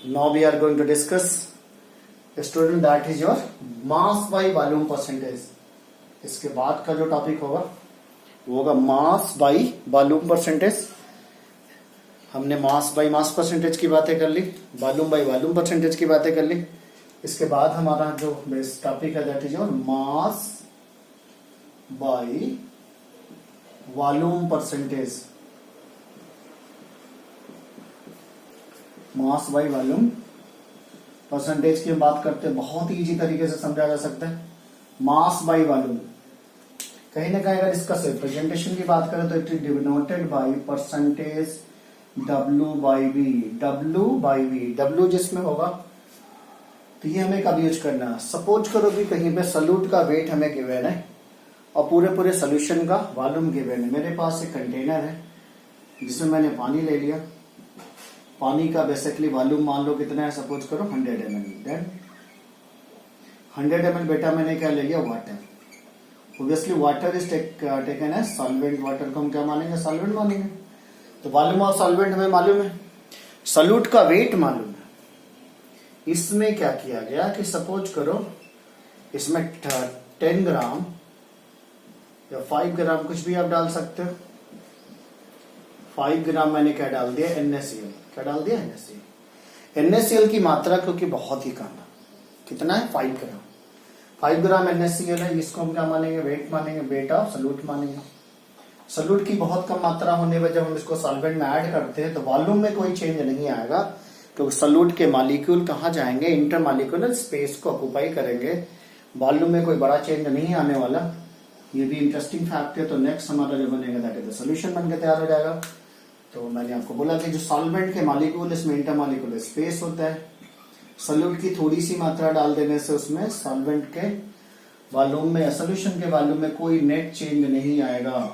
Now we are going to discuss a student that is your mass by volume percentage. इसके बाद का जो topic होगा वो होगा मास बाई वॉल्यूम परसेंटेज. हमने मास बाई मास परसेंटेज की बातें कर ली, वॉल्यूम बाई वॉल्यूम परसेंटेज की बातें कर ली. इसके बाद हमारा जो बेस टॉपिक है that is your mass by volume percentage. Mass by volume percentage की हम बात करते हैं, बहुत ही इजी तरीके से समझा जा सकता है. मास बाई वॉल्यूम कहीं ना कहीं अगर इसका रिप्रेजेंटेशन की बात करें तो it is denoted by percentage W by V. W by V, W जिसमें होगा तो ये हमें कब यूज करना है. सपोज करो कि कहीं पे सॉल्यूट का वेट हमें गिवन है और पूरे सोल्यूशन का वॉल्यूम गिवन है. मेरे पास एक कंटेनर है जिसमें मैंने पानी ले लिया. पानी का बेसिकली वॉल्यूम मान लो कितना है, सपोज करो 100 ml. देन 100 ml बेटा मैंने क्या ले लिया, water. Obviously water is taken as solvent. Water को हम क्या मानेंगे, सॉल्वेंट मानेंगे. तो वॉल्यूम ऑफ सॉल्वेंट हमें मालूम है, सॉल्यूट का वेट मालूम है. इसमें क्या किया गया कि सपोज करो इसमें 10 ग्राम या 5 ग्राम कुछ भी आप डाल सकते हो. 5 ग्राम मैंने क्या डाल दिया, NaCl. क्या डाल दिया, NaCl. NaCl की मात्रा क्योंकि बहुत ही कम है, कितना है, 5 ग्राम. 5 ग्राम NaCl है, इसको हम क्या मानेंगे, वेट मानेंगे, वेट ऑफ सॉल्यूट मानेंगे. सॉल्यूट की बहुत कम मात्रा होने पर जब हम इसको सॉल्वेंट में ऐड करते हैं तो वॉल्यूम में कोई चेंज नहीं आएगा, क्योंकि सॉल्यूट के मॉलिक्यूल कहाँ जाएंगे, इंटरमॉलिक्यूलर स्पेस को ऑक्यूपाई करेंगे. वॉल्यूम में कोई बड़ा चेंज नहीं आने वाला. ये भी इंटरेस्टिंग फैक्ट है. तो नेक्स्ट हमारा जो बनेगा दैट इज सोल्यूशन बनकर तैयार हो जाएगा. तो मैंने आपको बोला कि जो सॉल्वेंट के मॉलिक्यूल इसमें इंटरमॉलिक्यूलर स्पेस होता है. सॉल्यूट की थोड़ी सी मात्रा डाल देने से उसमें सॉल्वेंट के वॉल्यूम में, सोल्यूशन के वॉल्यूम में कोई नेट चेंज नहीं आएगा.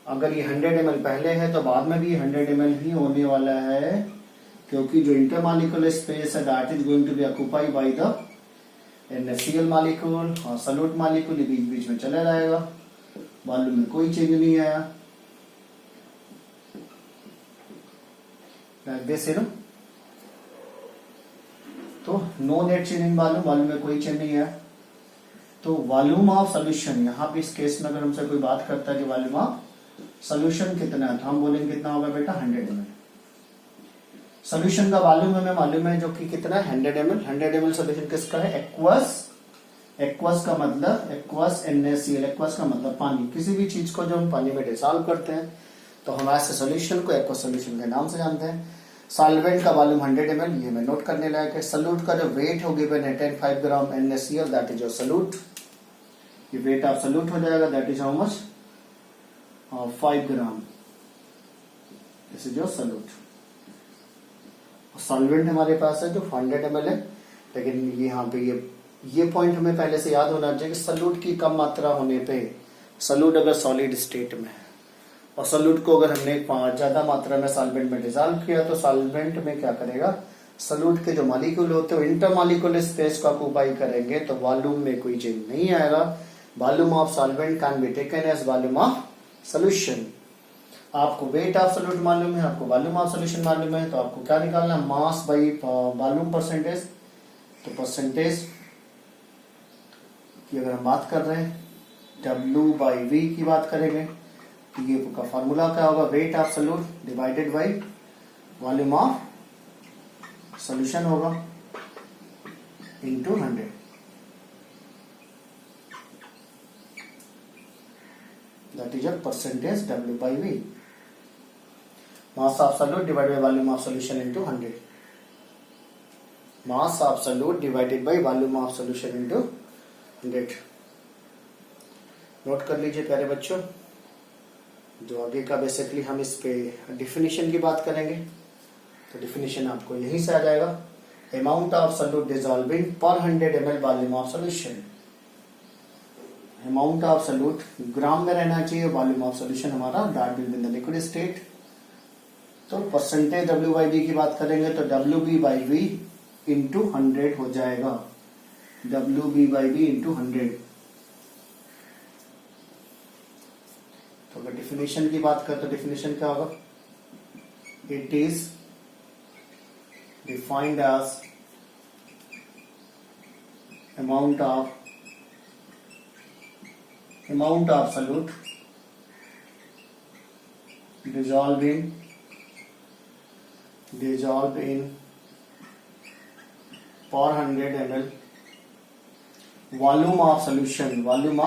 अगर ये 100 ml पहले है तो बाद में भी 100 ml ही होने वाला है, क्योंकि जो इंटरमॉलिक्यूलर स्पेस है that is going to be occupied by the NaCl molecule और सॉल्यूट मॉलिक्यूल बीच बीच में चला जाएगा. वॉल्यूम में कोई चेंज नहीं आया. तो no net change in volume, volume में कोई चेंज नहीं आया. तो वॉल्यूम ऑफ सॉल्यूशन, यहाँ पे इस केस में अगर हमसे कोई बात करता है कि वॉल्यूम ऑफ सॉल्यूशन कितना है, तो हम बोलेंगे कितना होगा बेटा, 100 ml. सॉल्यूशन का वॉल्यूम हमें मालूम है जो कि कितना है, 100 ml. 100 ml सॉल्यूशन किसका है, एक्वस. एक्वस का मतलब एक्वस NaCl. एक्वस का मतलब पानी. किसी भी चीज को जो हम पानी में डिसॉल्व करते हैं तो हम ऐसे सॉल्यूशन को एक्वस सॉल्यूशन के नाम से जानते हैं. सॉल्वेंट का वॉल्यूम 100 ml, ये मैं नोट करने लायक है. सॉल्यूट का जो वेट हो गिवन है 10 ग्राम NaCl, that is your solute. ये वेट ऑफ सॉल्यूट हो जाएगा, that is how much, 5 gram. This is your solute. Solvent हमारे पास है जो 100 ml है, लेकिन यहाँ पे ये पॉइंट हमें पहले से याद होना चाहिए कि सॉल्यूट की कम मात्रा होने पे, सॉल्यूट अगर सॉलिड स्टेट में है और सॉल्यूट को अगर हमने ज्यादा मात्रा में सॉल्वेंट में डिसॉल्व किया तो सॉल्वेंट में क्या करेगा, सॉल्यूट के जो मॉलिक्यूल होते हैं इंटरमॉलिक्यूलर स्पेस को ऑक्यूपाई करेंगे, तो वॉल्यूम में कोई चेंज नहीं आएगा. Volume of solvent can be taken as volume of solution. आपको वेट ऑफ सॉल्यूट मालूम है, आपको वॉल्यूम ऑफ सॉल्यूशन मालूम है, तो आपको क्या निकालना है, मास बाई वॉल्यूम परसेंटेज. तो परसेंटेज की अगर हम बात कर रहे हैं W बाई V की बात करेंगे तो ये का फॉर्मूला क्या होगा, weight of solute divided by volume of solution होगा into 100. That is a percentage W by V. Mass of solute divided by volume of solution into 100. Mass of solute divided by volume of solution into 100. नोट कर लीजिए प्यारे बच्चों. जो आगे का basically हम इस पे डिफिनीशन की बात करेंगे तो डिफिनीशन आपको यहीं से आ जाएगा. अमाउंट ऑफ सॉल्यूट डिसॉल्विंग पर 100 ml volume of solution. Amount of solute gram में रहना चाहिए, वॉल्यूम ऑफ सॉल्यूशन हमारा that will be in the liquid state. तो परसेंटेज W बाई V की बात करेंगे तो WB बाई V इंटू 100 हो जाएगा. WB by V into 100. तो अगर डिफिनेशन की बात करें तो डिफिनेशन क्या होगा, it is defined as amount of solute dissolved in per 100 ml volume of solution, volume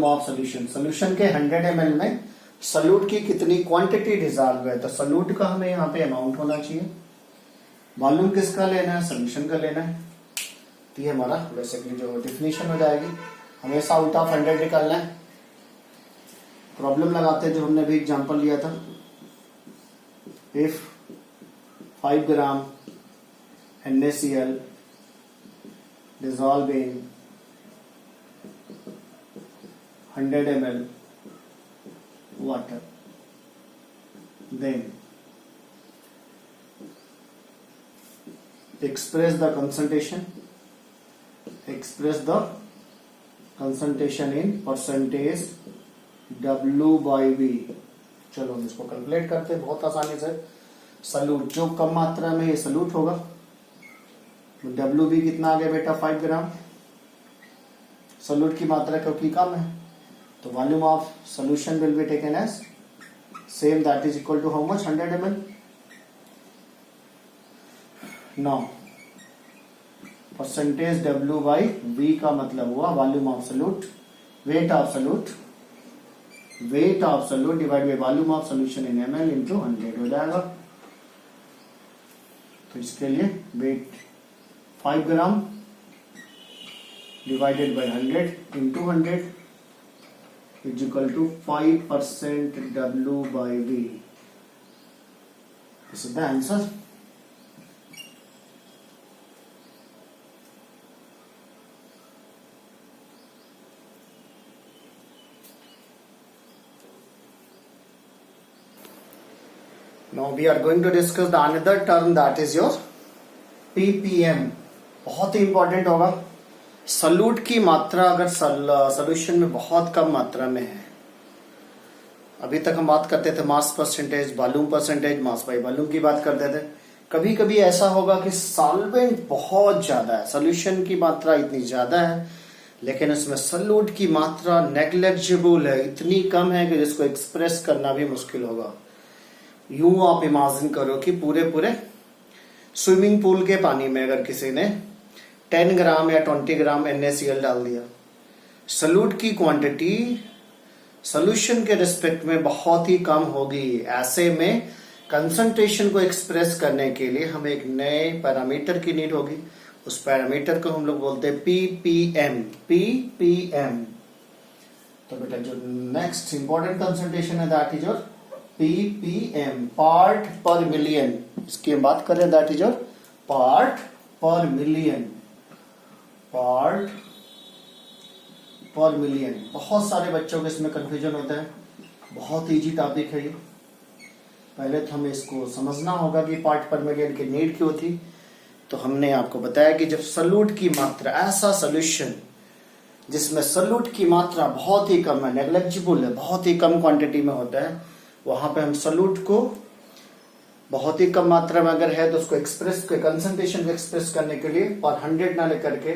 of solution के 100 ml में सॉल्यूट की कितनी क्वांटिटी डिजॉल्व है। तो सॉल्यूट का हमें यहाँ पे अमाउंट होना चाहिए, वॉल्यूम किसका लेना है, सॉल्यूशन का लेना है। तो ये हमारा बेसिकली जो डिफिनीशन हो जाएगी। हमेशा आउट ऑफ 100 निकालना है। प्रॉब्लम लगाते हैं जो हमने भी एग्जांपल लिया था। If 5 gram NaCl dissolved in 100 ml water, then express the concentration in percentage W/V। चलो हम इसको कैलकुलेट करते हैं बहुत आसानी से। सॉल्यूट जो कम मात्रा में ये सॉल्यूट होगा, WV कितना आ गया बेटा 5 ग्राम। सॉल्यूट की मात्रा क्योंकि कम है तो volume of solution will be taken as same, that is equal to how much 100 ml। Now percentage W/V का मतलब हुआ volume of solute, weight of solute divide by volume of solution in ml into 100 हो जाएगा। तो इसके लिए weight 5 gram divided by 100 into 100 is equal to 5% W/V। This is the answer. Now we are going to discuss the another term, that is your ppm। बहुत ही important होगा। Solute की मात्रा अगर सॉल्यूशन में बहुत कम मात्रा में है, अभी तक हम बात करते थे mass percentage, volume percentage, mass by volume की बात करते थे। कभी कभी ऐसा होगा कि सॉल्वेंट बहुत ज्यादा है, सॉल्यूशन की मात्रा इतनी ज्यादा है लेकिन उसमें सॉल्यूट की मात्रा नेग्लेजिबल है, इतनी कम है कि जिसको एक्सप्रेस करना भी मुश्किल होगा। यूं आप इमेजिन करो कि पूरे स्विमिंग पूल के पानी में अगर किसी ने 10 ग्राम या 20 ग्राम NaCl डाल दिया, सॉल्यूट की क्वांटिटी सॉल्यूशन के रिस्पेक्ट में बहुत ही कम होगी। ऐसे में कंसंट्रेशन को एक्सप्रेस करने के लिए हमें एक नए पैरामीटर की नीड होगी। उस पैरामीटर को हम लोग बोलते हैं ppm। तो बेटा जो नेक्स्ट इंपॉर्टेंट कंसंट्रेशन है that is your ppm, part पर मिलियन। इसकी हम बात कर रहे हैं, दैट इज योर पार्ट पर मिलियन। बहुत सारे बच्चों को इसमें कंफ्यूजन होता है। बहुत इजी टॉपिक है ये। पहले तो हमें इसको समझना होगा कि पार्ट पर मिलियन की नीड क्यों थी। तो हमने आपको बताया कि जब सॉल्यूट की मात्रा, ऐसा सॉल्यूशन जिसमें सॉल्यूट की मात्रा बहुत ही कम है, नेग्लेजिबल है, बहुत ही कम क्वांटिटी में होता है, वहां पे हम सॉल्यूट को बहुत ही कम मात्रा में अगर है तो उसको एक्सप्रेस के कंसंट्रेशन को एक्सप्रेस करने के लिए पर 100 ना लेकर के,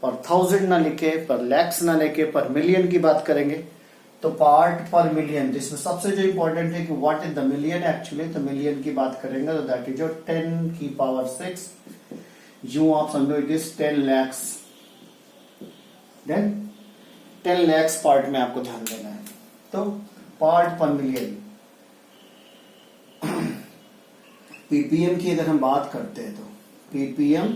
पर 1000 ना लिखे, पर लैक्स ना लेके पर मिलियन की बात करेंगे। तो पार्ट पर मिलियन, जिसमें सबसे जो इंपॉर्टेंट है कि what is the million actually, तो मिलियन की बात करेंगे तो दैट इज योर 10⁶। यूं आप समझो it is 10 lakhs। Then 10 lakhs part में आपको ध्यान देना है। तो पार्ट पर मिलियन ppm की अगर हम बात करते हैं तो ppm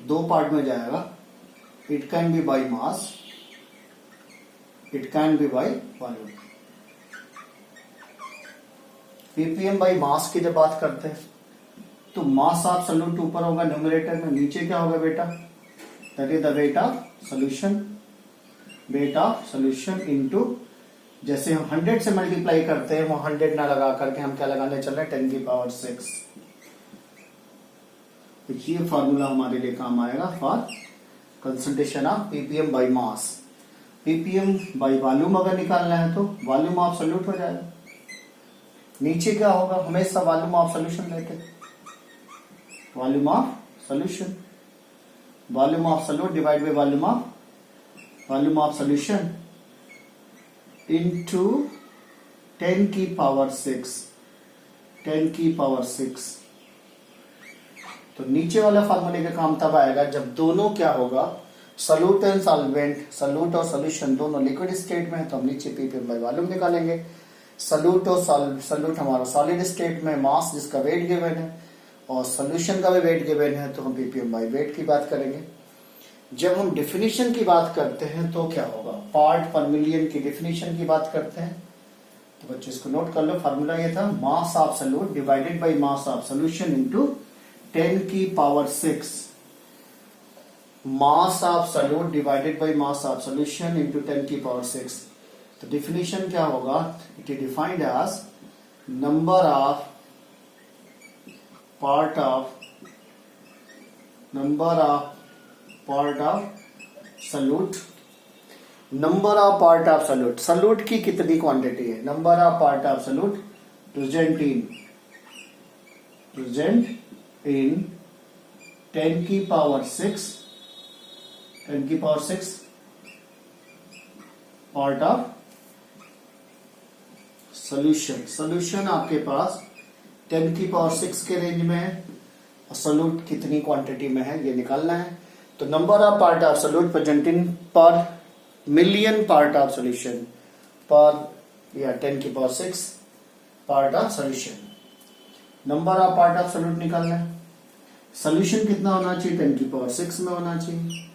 2 पार्ट में जाएगा। It can be by mass, it can be by volume. ppm by mass की जब बात करते हैं तो मास ऑफ सॉल्यूट ऊपर होगा न्यूमरेटर में, नीचे क्या होगा बेटा, that is the weight of solution into, जैसे हम 100 से मल्टीप्लाई करते हैं वो 100 ना लगा करके हम क्या लगाने चल रहे हैं 10⁶। तो ये फॉर्मूला हमारे लिए काम आएगा for concentration of ppm by mass. ppm by volume अगर निकालना है तो वॉल्यूम ऑफ सॉल्यूट हो जाएगा। नीचे क्या होगा, हमेशा वॉल्यूम ऑफ सोल्यूशन लेते हैं, volume of solution, volume of solute divide by volume of solution into 10 की पावर 6, 10 की पावर 6। तो नीचे वाला फार्मूले का काम तब आएगा जब दोनों क्या होगा, सॉल्यूट एंड सॉल्वेंट, सॉल्यूट और सॉल्यूशन दोनों लिक्विड स्टेट में है, तो हम नीचे पीपीएम बाय वॉल्यूम निकालेंगे। सॉल्यूट और सॉल्यूट हमारा सॉलिड स्टेट में, मास जिसका वेट गिवन है और सॉल्यूशन का भी वेट गिवन है, तो हम पीपीएम बाय वेट की बात करेंगे। जब हम डिफिनीशन की बात करते हैं तो क्या होगा, पार्ट पर मिलियन की डिफिनीशन की बात करते हैं, तो बच्चे इसको नोट कर लो। फार्मूला ये था, mass of solute divided by mass of solution into 10 की power 6, mass of solute divided by mass of solution into 10 की पावर 6। तो डिफिनीशन क्या होगा, it is defined as number of part of solute, number of part of solute, solute की कितनी quantity है, number of part of solute present in 10 की power 6, 10 की power 6 part of solution. Solution आपके पास 10 की पावर 6 के रेंज में है और सोल्यूट कितनी क्वांटिटी में है ये निकालना है। तो number of part of solute presenting पर मिलियन पार्ट ऑफ सोल्यूशन पर या 10 की power 6 part of solution, number of part of solute निकालना है। सोल्यूशन कितना होना चाहिए, 10 की पावर 6 में होना चाहिए।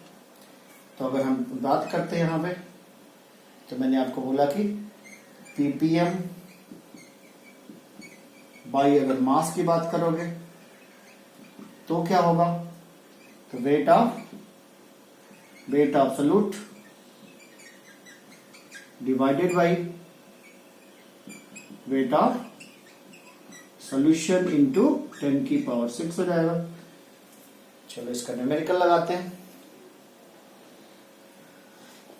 तो अगर हम बात करते हैं यहां पे, तो मैंने आपको बोला कि पीपीएम बाई अगर मास की बात करोगे तो क्या होगा, तो weight of solute divided by weight of solution into 10 की पावर 6 हो जाएगा। चलो इसका न्यूमेरिकल लगाते हैं।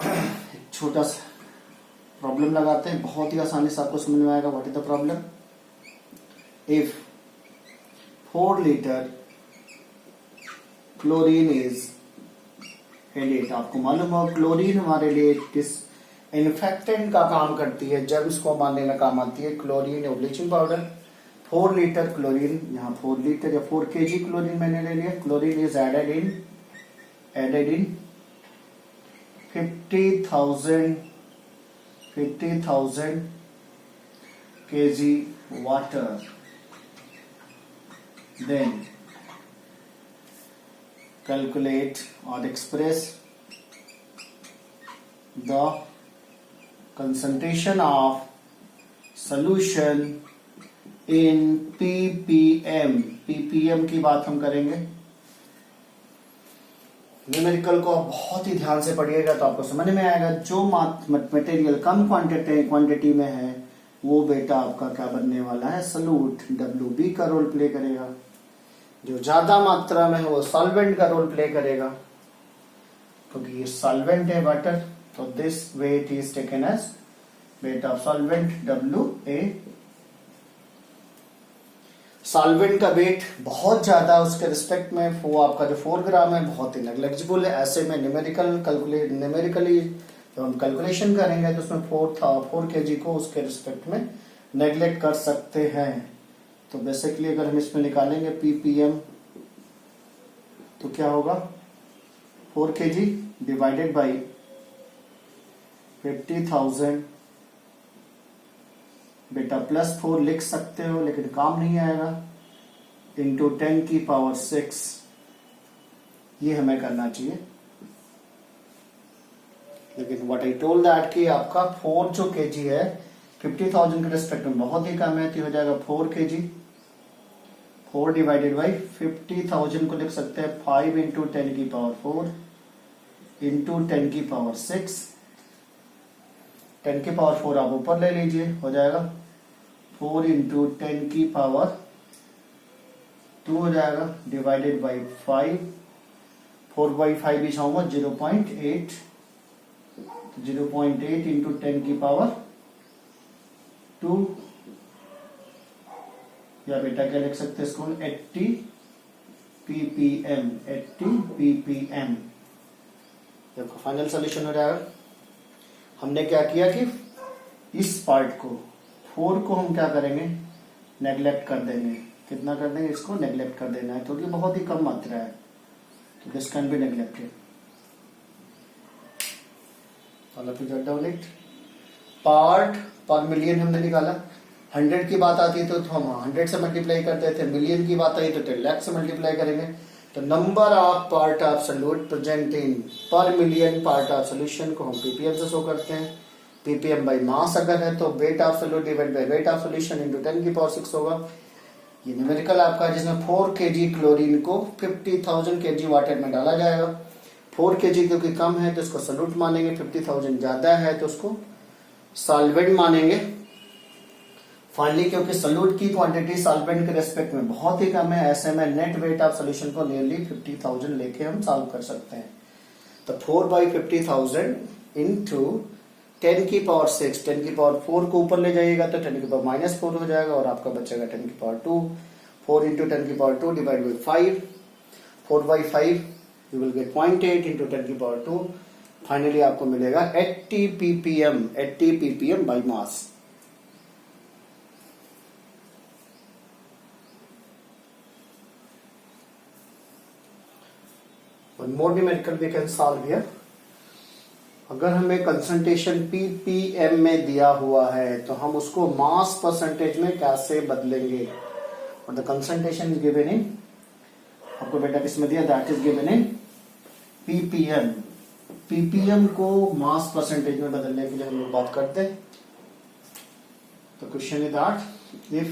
एक छोटा सा प्रॉब्लम लगाते हैं, बहुत ही आसानी से आपको समझ में आएगा। What is the problem, if 4 litre chlorine is added. आपको मालूम हो क्लोरीन हमारे लिए डिसइंफेक्टेंट का काम करती है, जर्म्स को मारने में काम आती है, क्लोरीन और ब्लीचिंग पाउडर। 4 लीटर क्लोरीन, यहाँ 4 लीटर या 4 kg क्लोरीन मैंने ले लिया। Chlorine is added in 50,000 kg water. Then calculate or express the concentration of solution in ppm। ppm की बात हम करेंगे। न्यूमेरिकल को बहुत ही ध्यान से पढ़िएगा तो आपको समझ में आएगा। जो मटेरियल कम क्वांटिटी में है वो बेटा आपका क्या बनने वाला है, सॉल्यूट, WB का रोल प्ले करेगा। जो ज्यादा मात्रा में है वो सॉल्वेंट का रोल प्ले करेगा, क्योंकि ये सॉल्वेंट है वाटर। तो this weight is taken as weight of solvent WA। Solvent का वेट बहुत ज्यादा उसके रिस्पेक्ट में, वो आपका जो 4 ग्राम है बहुत ही नेग्लिजिबल है। ऐसे में न्यूमेरिकली जब हम कैलकुलेशन करेंगे तो उसमें 4 kg को उसके रिस्पेक्ट में नेग्लेक्ट कर सकते हैं। तो बेसिकली अगर हम इसमें निकालेंगे ppm तो क्या होगा, 4 kg डिवाइडेड बाई 50,000 बेटा +4 लिख सकते हो लेकिन काम नहीं आएगा, इंटू 10 की पावर 6 ये हमें करना चाहिए। लेकिन व्हाट आई टोल्ड दैट कि आपका 4 जो kg है 50,000 के रिस्पेक्ट में बहुत ही कम है, तो हो जाएगा 4 kg। 4 डिवाइडेड बाई 50,000 को लिख सकते हैं 5 इंटू 10 की पावर 4 इंटू 10 की पावर 6। 10 की पावर 4 आप ऊपर ले लीजिए, हो जाएगा 4 इंटू 10 की पावर 2 हो जाएगा, डिवाइडेड बाई 5। 4 बाई 5 भी चाहूंगा 0.8 इंटू 10 की पावर 2 या बेटा क्या लिख सकते हैं इसको, 80 ppm, 80 ppm। ये आपका फाइनल सोल्यूशन हो जाएगा। हमने क्या किया कि इस पार्ट को 4 को हम क्या करेंगे, नेग्लेक्ट कर देंगे। कितना कर देंगे, इसको नेग्लेक्ट कर देना है, क्योंकि तो बहुत ही कम मात्रा है, तो this can be neglected. Part पर मिलियन हमने निकाला। 100 की बात आती है तो हम 100 से मल्टीप्लाई करते थे, मिलियन की बात आई तो 10 लाख से मल्टीप्लाई करेंगे। तो number of part of solute present इन पर मिलियन पार्ट ऑफ सोल्यूशन को हम पीपीएम से शो करते हैं। पीपीएम बाई मास अगर है तो wait of solute divide by wait of solution into 10 की पावर 6 होगा। ये न्यूमेरिकल आपका, जिसमें 4 kg क्लोरीन को 50,000 kg वाटर में डाला जाएगा। 4 kg क्योंकि कम है तो इसको सॉल्यूट मानेंगे, 50,000 ज्यादा है तो उसको सॉल्वेंट मानेंगे। फाइनली क्योंकि सॉल्यूट की क्वांटिटी सॉल्वेंट के रेस्पेक्ट में बहुत ही कम है, ऐसे में नेट वेट ऑफ सोल्यूशन को नियरली 50,000 लेके हम सॉल्व कर सकते हैं। तो 4/50,000 इंटू 10 की पावर 6, 10 की पावर 4 को ऊपर ले जाइएगा तो 10 की पावर -4 हो जाएगा और आपका बचेगा 10 की पावर 2। 4 इंटू 10 की power 2 divide by 5, 4/5 you will get 0.8 into 10 की पावर 2। फाइनली आपको मिलेगा 80 ppm, 80 ppm by mass. One more numerical we can solve here. अगर हमें कंसंट्रेशन ppm में दिया हुआ है तो हम उसको मास परसेंटेज में कैसे बदलेंगे। और the concentration is given in, आपको बेटा किसमें दिया, that is given in ppm। ppm को मास परसेंटेज में बदलने के लिए हम लोग बात करते हैं। तो question is that if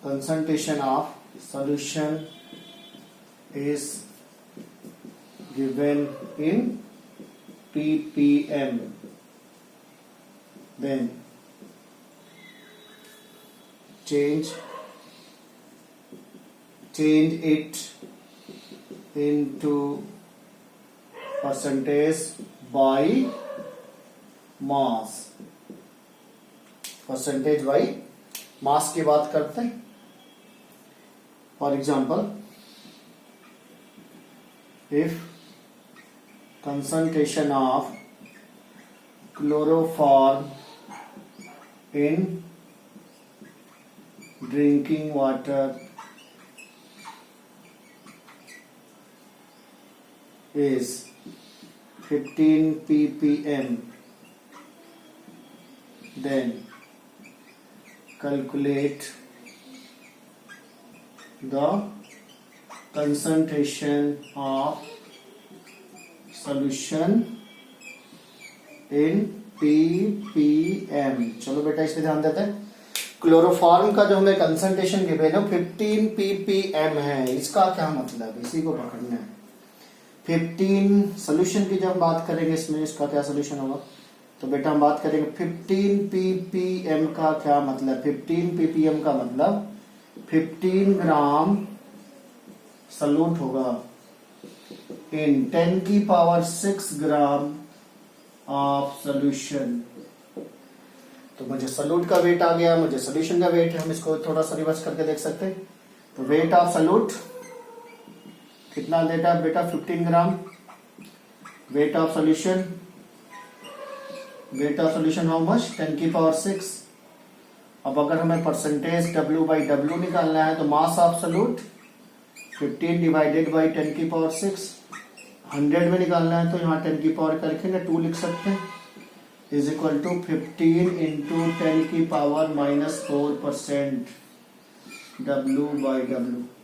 concentration of solution is given in ppm, then change it into percentage by mass। Percentage by mass की बात करते हैं। For example, if concentration of chloroform in drinking water is 15 ppm, then calculate the concentration of solution in ppm। चलो बेटा इस पे ध्यान देते हैं। क्लोरोफॉर्म का जो हमें कंसंट्रेशन गिवन है 15 ppm है, इसका क्या मतलब, इसी को पकड़ना है। 15 सोल्यूशन की जब हम बात करेंगे इसमें, इसका क्या सोल्यूशन होगा, तो बेटा हम बात करेंगे 15 ppm का क्या मतलब। 15 ppm का मतलब 15 ग्राम सॉल्यूट होगा इन 10 की पावर 6 ग्राम ऑफ सोल्यूशन। तो मुझे सॉल्यूट का वेट आ गया, मुझे सोल्यूशन का वेट है, हम इसको थोड़ा सा रिवर्स करके देख सकते हैं। तो वेट ऑफ सॉल्यूट कितना देता है बेटा, 15 gram. Weight of solution, weight of solution how much, 10 की पावर 6। अब अगर हमें परसेंटेज W/W निकालना है तो मास ऑफ सॉल्यूट 15 डिवाइडेड बाई 10 की पावर 6। 100 में निकालना है तो यहाँ 10 की पावर का लिखेंगे 2 लिख सकते हैं, इज इक्वल टू 15 इंटू 10 की पावर -4% W/W।